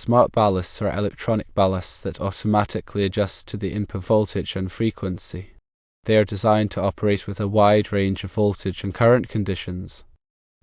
Smart ballasts are electronic ballasts that automatically adjust to the input voltage and frequency. They are designed to operate with a wide range of voltage and current conditions.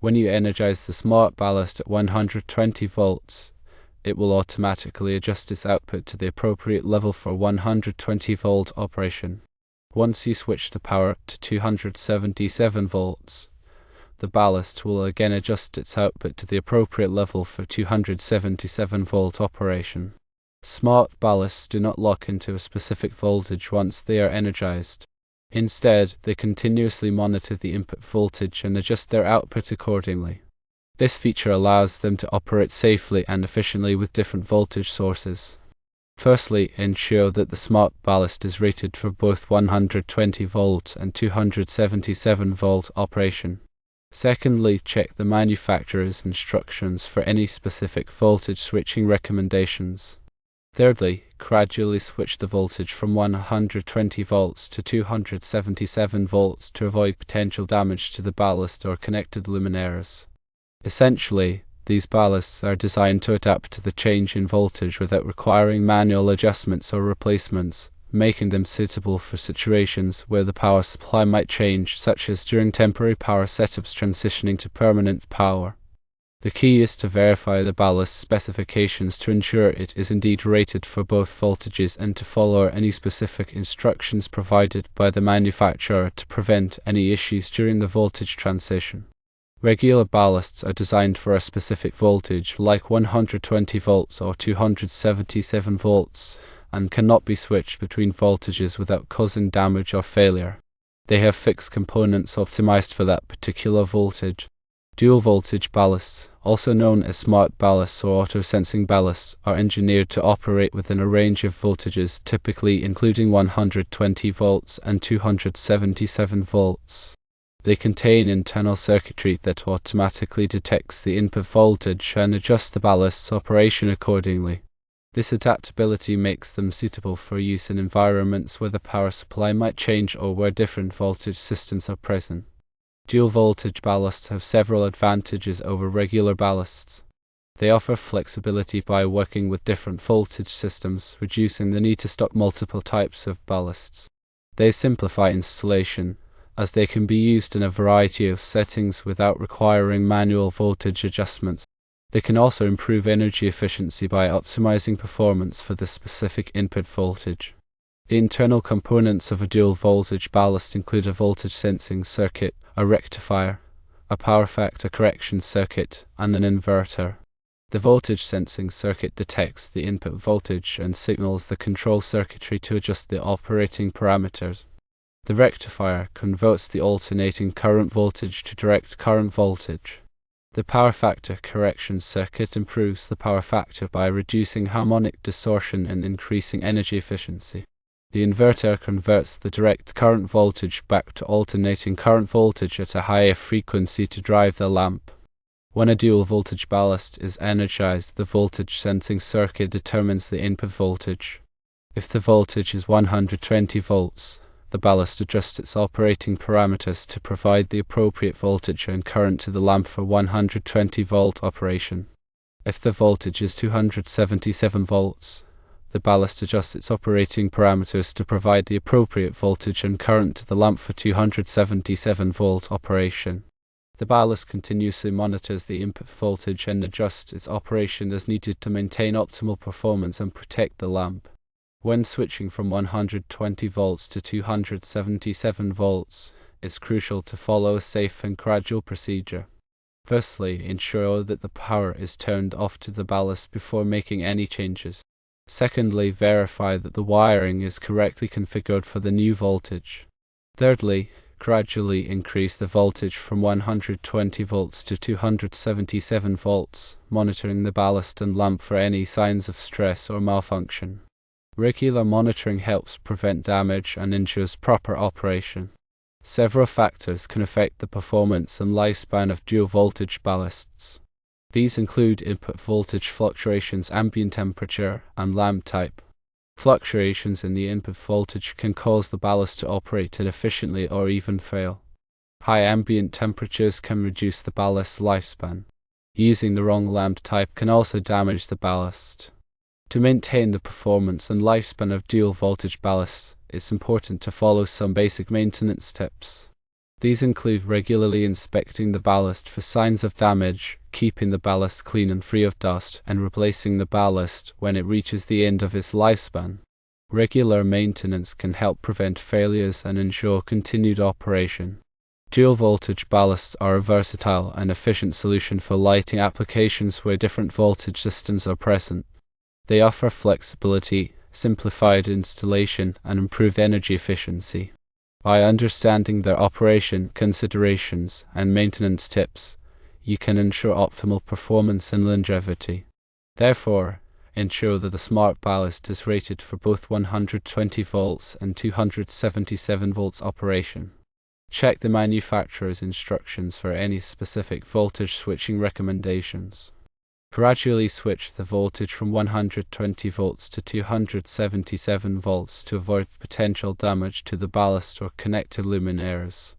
When you energize the smart ballast at 120 volts, it will automatically adjust its output to the appropriate level for 120 volt operation. Once you switch the power up to 277 volts, the ballast will again adjust its output to the appropriate level for 277 volt operation. Smart ballasts do not lock into a specific voltage once they are energized. Instead, they continuously monitor the input voltage and adjust their output accordingly. This feature allows them to operate safely and efficiently with different voltage sources. Firstly, ensure that the smart ballast is rated for both 120 volt and 277 volt operation. Secondly, check the manufacturer's instructions for any specific voltage switching recommendations. Thirdly, gradually switch the voltage from 120 volts to 277 volts to avoid potential damage to the ballast or connected luminaires. Essentially, these ballasts are designed to adapt to the change in voltage without requiring manual adjustments or replacements, making them suitable for situations where the power supply might change, such as during temporary power setups transitioning to permanent power. The key is to verify the ballast specifications to ensure it is indeed rated for both voltages and to follow any specific instructions provided by the manufacturer to prevent any issues during the voltage transition. Regular ballasts are designed for a specific voltage, like 120 volts or 277 volts, and cannot be switched between voltages without causing damage or failure. They have fixed components optimized for that particular voltage. Dual voltage ballasts, also known as smart ballasts or auto-sensing ballasts, are engineered to operate within a range of voltages, typically including 120 volts and 277 volts. They contain internal circuitry that automatically detects the input voltage and adjusts the ballast's operation accordingly. This adaptability makes them suitable for use in environments where the power supply might change or where different voltage systems are present. Dual voltage ballasts have several advantages over regular ballasts. They offer flexibility by working with different voltage systems, reducing the need to stock multiple types of ballasts. They simplify installation, as they can be used in a variety of settings without requiring manual voltage adjustment. They can also improve energy efficiency by optimizing performance for the specific input voltage. The internal components of a dual voltage ballast include a voltage sensing circuit, a rectifier, a power factor correction circuit, and an inverter. The voltage sensing circuit detects the input voltage and signals the control circuitry to adjust the operating parameters. The rectifier converts the alternating current voltage to direct current voltage. The power factor correction circuit improves the power factor by reducing harmonic distortion and increasing energy efficiency. The inverter converts the direct current voltage back to alternating current voltage at a higher frequency to drive the lamp. When a dual voltage ballast is energized, the voltage sensing circuit determines the input voltage. If the voltage is 120 volts, the ballast adjusts its operating parameters to provide the appropriate voltage and current to the lamp for 120 volt operation. If the voltage is 277 volts, the ballast adjusts its operating parameters to provide the appropriate voltage and current to the lamp for 277 volt operation. The ballast continuously monitors the input voltage and adjusts its operation as needed to maintain optimal performance and protect the lamp. When switching from 120 volts to 277 volts, it's crucial to follow a safe and gradual procedure. Firstly, ensure that the power is turned off to the ballast before making any changes. Secondly, verify that the wiring is correctly configured for the new voltage. Thirdly, gradually increase the voltage from 120 volts to 277 volts, monitoring the ballast and lamp for any signs of stress or malfunction. Regular monitoring helps prevent damage and ensures proper operation. Several factors can affect the performance and lifespan of dual voltage ballasts. These include input voltage fluctuations, ambient temperature, and lamp type. Fluctuations in the input voltage can cause the ballast to operate inefficiently or even fail. High ambient temperatures can reduce the ballast's lifespan. Using the wrong lamp type can also damage the ballast. To maintain the performance and lifespan of dual voltage ballasts, it's important to follow some basic maintenance tips. These include regularly inspecting the ballast for signs of damage, keeping the ballast clean and free of dust, and replacing the ballast when it reaches the end of its lifespan. Regular maintenance can help prevent failures and ensure continued operation. Dual voltage ballasts are a versatile and efficient solution for lighting applications where different voltage systems are present. They offer flexibility, simplified installation, and improved energy efficiency. By understanding their operation considerations and maintenance tips, you can ensure optimal performance and longevity. Therefore, ensure that the smart ballast is rated for both 120 volts and 277 volts operation. Check the manufacturer's instructions for any specific voltage switching recommendations. Gradually switch the voltage from 120 volts to 277 volts to avoid potential damage to the ballast or connected luminaires.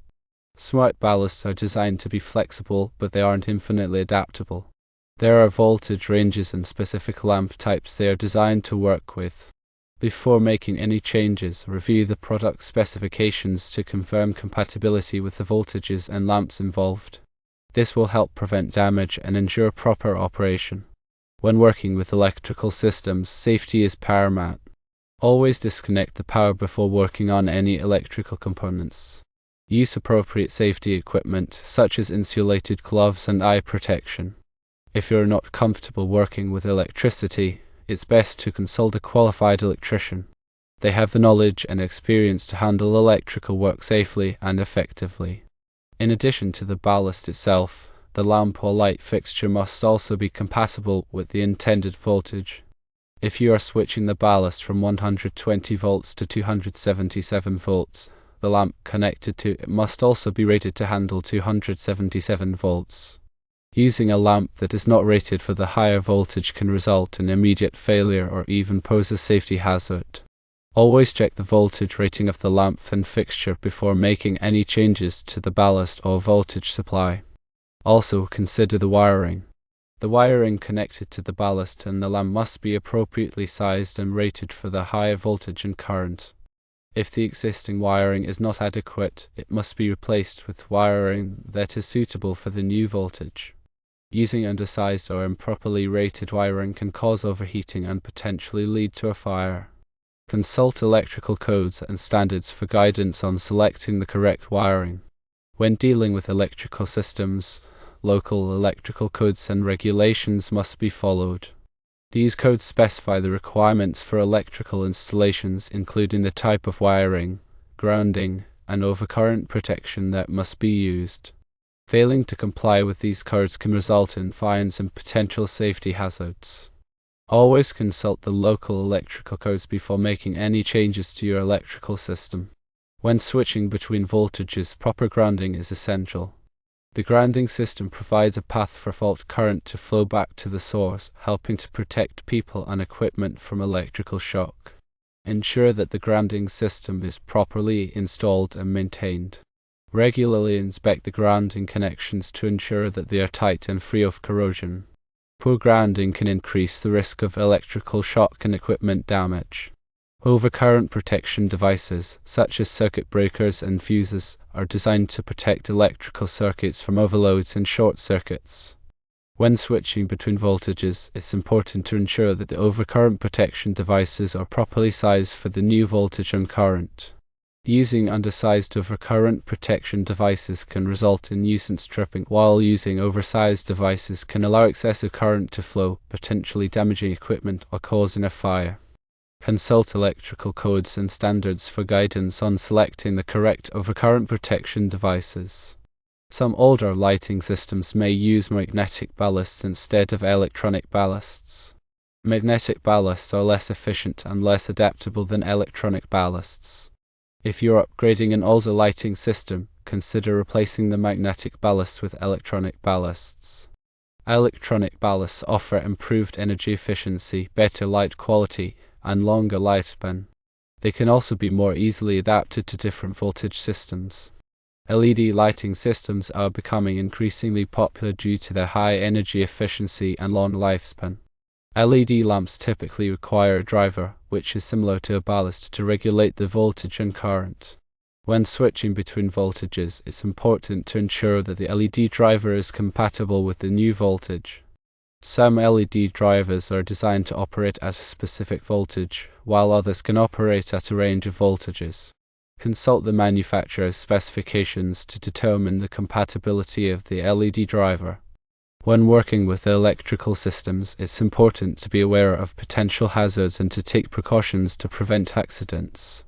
Smart ballasts are designed to be flexible, but they aren't infinitely adaptable. There are voltage ranges and specific lamp types they are designed to work with. Before making any changes, review the product specifications to confirm compatibility with the voltages and lamps involved. This will help prevent damage and ensure proper operation. When working with electrical systems, safety is paramount. Always disconnect the power before working on any electrical components. Use appropriate safety equipment, such as insulated gloves and eye protection. If you're not comfortable working with electricity, it's best to consult a qualified electrician. They have the knowledge and experience to handle electrical work safely and effectively. In addition to the ballast itself, the lamp or light fixture must also be compatible with the intended voltage. If you are switching the ballast from 120 volts to 277 volts, the lamp connected to it must also be rated to handle 277 volts. Using a lamp that is not rated for the higher voltage can result in immediate failure or even pose a safety hazard. Always check the voltage rating of the lamp and fixture before making any changes to the ballast or voltage supply. Also consider the wiring. The wiring connected to the ballast and the lamp must be appropriately sized and rated for the higher voltage and current. If the existing wiring is not adequate, it must be replaced with wiring that is suitable for the new voltage. Using undersized or improperly rated wiring can cause overheating and potentially lead to a fire. Consult electrical codes and standards for guidance on selecting the correct wiring. When dealing with electrical systems, local electrical codes and regulations must be followed. These codes specify the requirements for electrical installations, including the type of wiring, grounding, and overcurrent protection that must be used. Failing to comply with these codes can result in fines and potential safety hazards. Always consult the local electrical codes before making any changes to your electrical system. When switching between voltages, proper grounding is essential. The grounding system provides a path for fault current to flow back to the source, helping to protect people and equipment from electrical shock. Ensure that the grounding system is properly installed and maintained. Regularly inspect the grounding connections to ensure that they are tight and free of corrosion. Poor grounding can increase the risk of electrical shock and equipment damage. Overcurrent protection devices, such as circuit breakers and fuses, are designed to protect electrical circuits from overloads and short circuits. When switching between voltages, it's important to ensure that the overcurrent protection devices are properly sized for the new voltage and current. Using undersized overcurrent protection devices can result in nuisance tripping, while using oversized devices can allow excessive current to flow, potentially damaging equipment or causing a fire. Consult electrical codes and standards for guidance on selecting the correct overcurrent protection devices. Some older lighting systems may use magnetic ballasts instead of electronic ballasts. Magnetic ballasts are less efficient and less adaptable than electronic ballasts. If you're upgrading an older lighting system, consider replacing the magnetic ballasts with electronic ballasts. Electronic ballasts offer improved energy efficiency, better light quality, and longer lifespan. They can also be more easily adapted to different voltage systems. LED lighting systems are becoming increasingly popular due to their high energy efficiency and long lifespan. LED lamps typically require a driver, which is similar to a ballast, to regulate the voltage and current. When switching between voltages, it's important to ensure that the LED driver is compatible with the new voltage. Some LED drivers are designed to operate at a specific voltage, while others can operate at a range of voltages. Consult the manufacturer's specifications to determine the compatibility of the LED driver. When working with electrical systems, it's important to be aware of potential hazards and to take precautions to prevent accidents.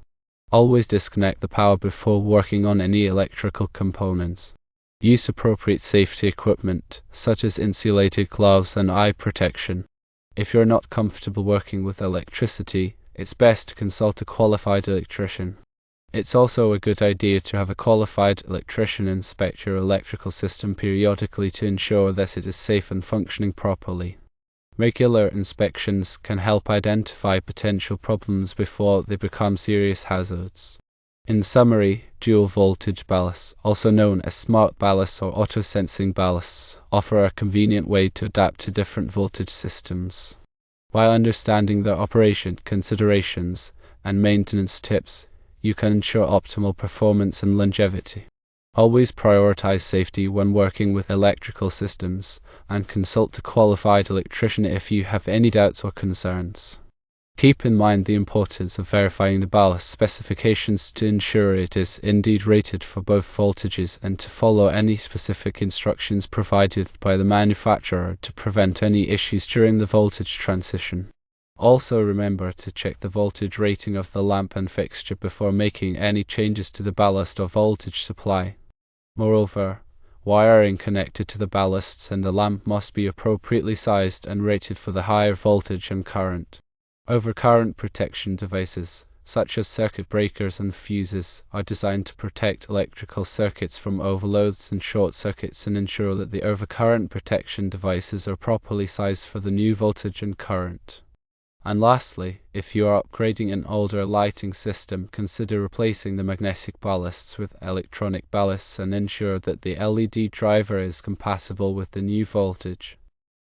Always disconnect the power before working on any electrical components. Use appropriate safety equipment, such as insulated gloves and eye protection. If you're not comfortable working with electricity, it's best to consult a qualified electrician. It's also a good idea to have a qualified electrician inspect your electrical system periodically to ensure that it is safe and functioning properly. Regular inspections can help identify potential problems before they become serious hazards. In summary, dual voltage ballasts, also known as smart ballasts or auto-sensing ballasts, offer a convenient way to adapt to different voltage systems. By understanding their operation considerations and maintenance tips, you can ensure optimal performance and longevity. Always prioritize safety when working with electrical systems, and consult a qualified electrician if you have any doubts or concerns. Keep in mind the importance of verifying the ballast specifications to ensure it is indeed rated for both voltages, and to follow any specific instructions provided by the manufacturer to prevent any issues during the voltage transition. Also remember to check the voltage rating of the lamp and fixture before making any changes to the ballast or voltage supply. Moreover, wiring connected to the ballasts and the lamp must be appropriately sized and rated for the higher voltage and current. Overcurrent protection devices, such as circuit breakers and fuses, are designed to protect electrical circuits from overloads and short circuits and ensure that the overcurrent protection devices are properly sized for the new voltage and current. And lastly, if you are upgrading an older lighting system, consider replacing the magnetic ballasts with electronic ballasts and ensure that the LED driver is compatible with the new voltage.